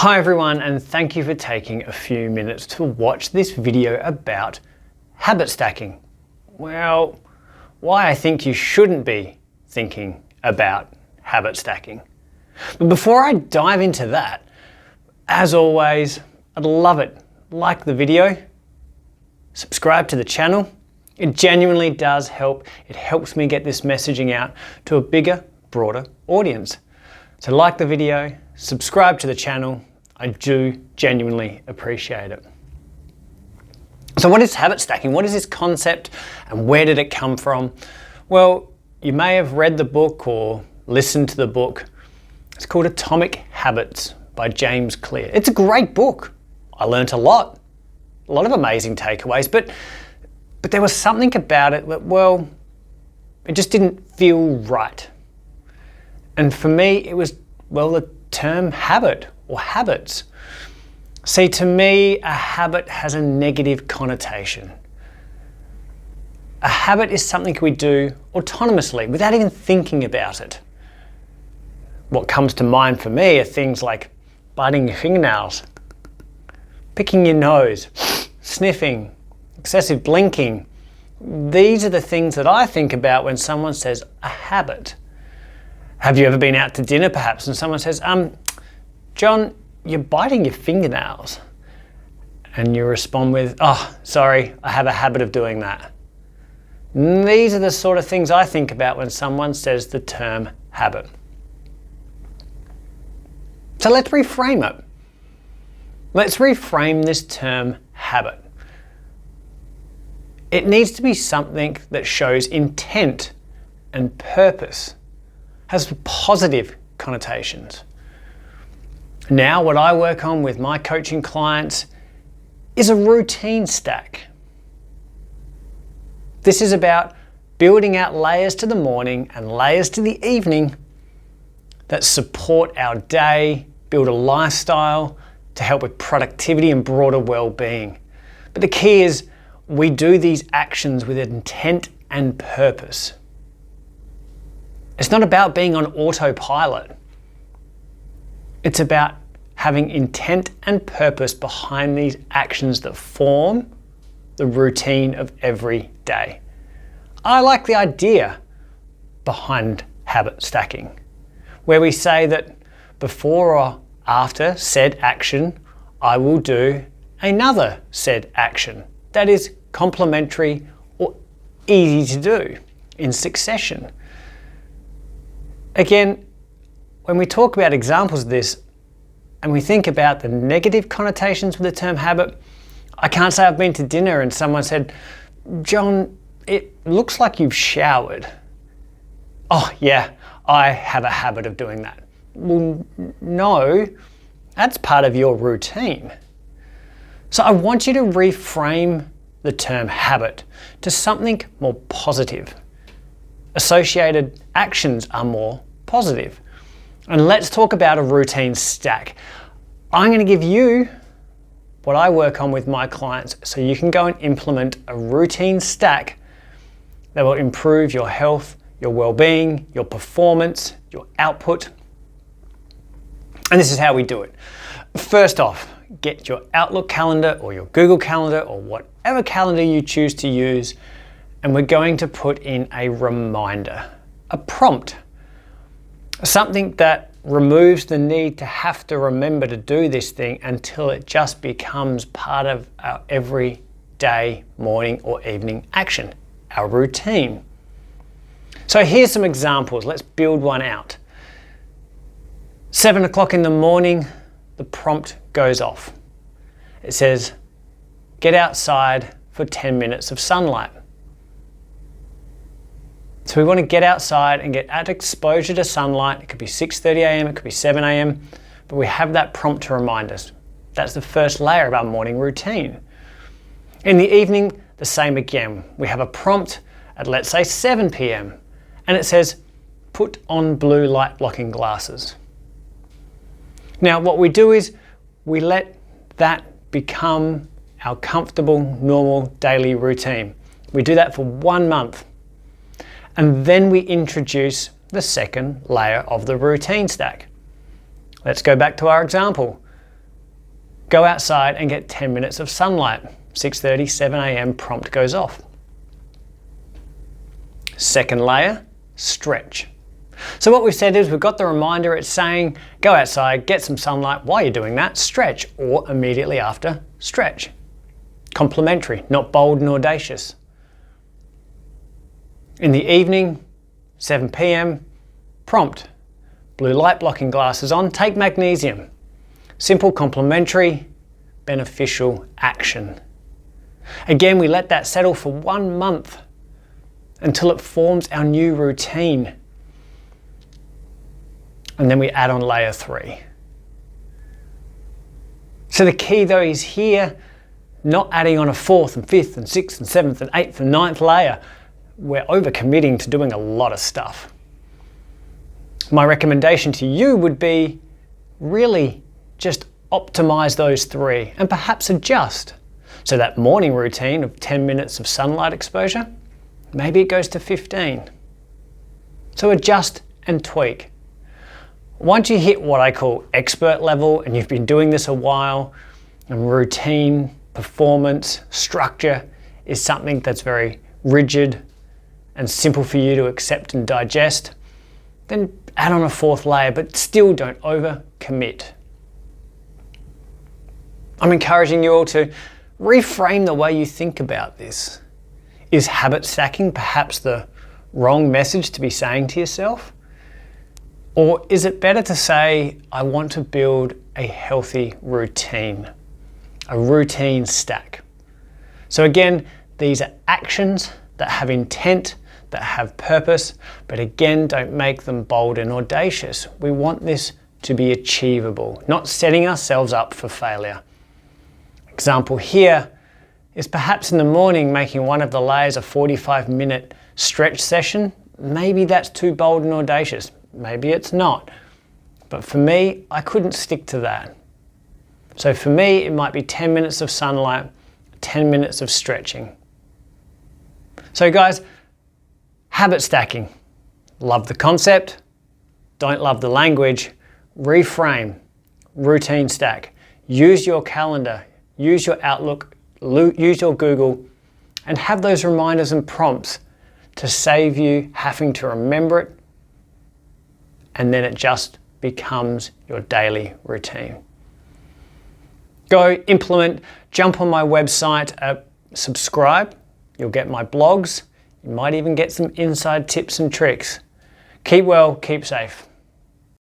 Hi everyone, and thank you for taking a few minutes to watch this video about habit stacking. Well, why I think you shouldn't be thinking about habit stacking. But before I dive into that, as always, I'd love it. Like the video, subscribe to the channel. It genuinely does help. It helps me get this messaging out to a bigger, broader audience. So like the video, subscribe to the channel. I do genuinely appreciate it. So what is habit stacking? What is this concept and where did it come from? Well, you may have read the book or listened to the book. It's called Atomic Habits by James Clear. It's a great book. I learnt a lot of amazing takeaways, but there was something about it that, well, it just didn't feel right. And for me, it was, well, the term habit or habits. See, to me, a habit has a negative connotation. A habit is something we do autonomously without even thinking about it. What comes to mind for me are things like biting your fingernails, picking your nose, sniffing, excessive blinking. These are the things that I think about when someone says a habit. Have you ever been out to dinner perhaps and someone says, John, you're biting your fingernails? And you respond with, oh, sorry, I have a habit of doing that. And these are the sort of things I think about when someone says the term habit. So let's reframe it. Let's reframe this term habit. It needs to be something that shows intent and purpose, has positive connotations. Now, what I work on with my coaching clients is a routine stack. This is about building out layers to the morning and layers to the evening that support our day, build a lifestyle to help with productivity and broader well-being. But the key is we do these actions with intent and purpose. It's not about being on autopilot. It's about having intent and purpose behind these actions that form the routine of every day. I like the idea behind habit stacking, where we say that before or after said action, I will do another said action that is complementary or easy to do in succession. Again, when we talk about examples of this and we think about the negative connotations with the term habit, I can't say I've been to dinner and someone said, John, it looks like you've showered. Oh yeah, I have a habit of doing that. Well, no, that's part of your routine. So I want you to reframe the term habit to something more positive. Associated actions are more positive. And let's talk about a routine stack. I'm going to give you what I work on with my clients so you can go and implement a routine stack that will improve your health, your well-being, your performance, your output. And this is how we do it. First off, get your Outlook calendar or your Google calendar or whatever calendar you choose to use, and we're going to put in a reminder, a prompt. Something that removes the need to have to remember to do this thing until it just becomes part of our everyday morning or evening action, our routine. So here's some examples. Let's build one out. 7 o'clock in the morning, the prompt goes off. It says, get outside for 10 minutes of sunlight. So we want to get outside and get at exposure to sunlight. It could be 6:30 a.m., it could be 7 a.m., but we have that prompt to remind us. That's the first layer of our morning routine. In the evening, the same again. We have a prompt at, let's say, 7 p.m., and it says, put on blue light blocking glasses. Now, what we do is we let that become our comfortable, normal daily routine. We do that for 1 month. And then we introduce the second layer of the routine stack. Let's go back to our example. Go outside and get 10 minutes of sunlight. 6:30, 7 a.m. prompt goes off. Second layer, stretch. So what we've said is we've got the reminder, it's saying go outside, get some sunlight. While you're doing that, stretch, or immediately after, stretch. Complementary, not bold and audacious. In the evening, 7 p.m, prompt, blue light blocking glasses on, take magnesium. Simple, complementary, beneficial action. Again, we let that settle for 1 month until it forms our new routine. And then we add on layer 3. So the key though is here, not adding on a 4th and 5th and 6th and 7th and 8th and 9th layer. We're overcommitting to doing a lot of stuff. My recommendation to you would be really just optimize those 3 and perhaps adjust. So that morning routine of 10 minutes of sunlight exposure, maybe it goes to 15. So adjust and tweak. Once you hit what I call expert level and you've been doing this a while, and routine, performance, structure is something that's very rigid and simple for you to accept and digest, then add on a 4th layer, but still don't overcommit. I'm encouraging you all to reframe the way you think about this. Is habit stacking perhaps the wrong message to be saying to yourself? Or is it better to say, I want to build a healthy routine, a routine stack? So again, these are actions that have intent, that have purpose, but again, don't make them bold and audacious. We want this to be achievable, not setting ourselves up for failure. Example here is perhaps in the morning making one of the layers a 45-minute stretch session. Maybe that's too bold and audacious. Maybe it's not. But for me, I couldn't stick to that. So for me, it might be 10 minutes of sunlight, 10 minutes of stretching. So guys, habit stacking. Love the concept, don't love the language. Reframe, routine stack. Use your calendar, use your Outlook, use your Google, and have those reminders and prompts to save you having to remember it, and then it just becomes your daily routine. Go implement, jump on my website, subscribe, you'll get my blogs, you might even get some inside tips and tricks. Keep well, keep safe.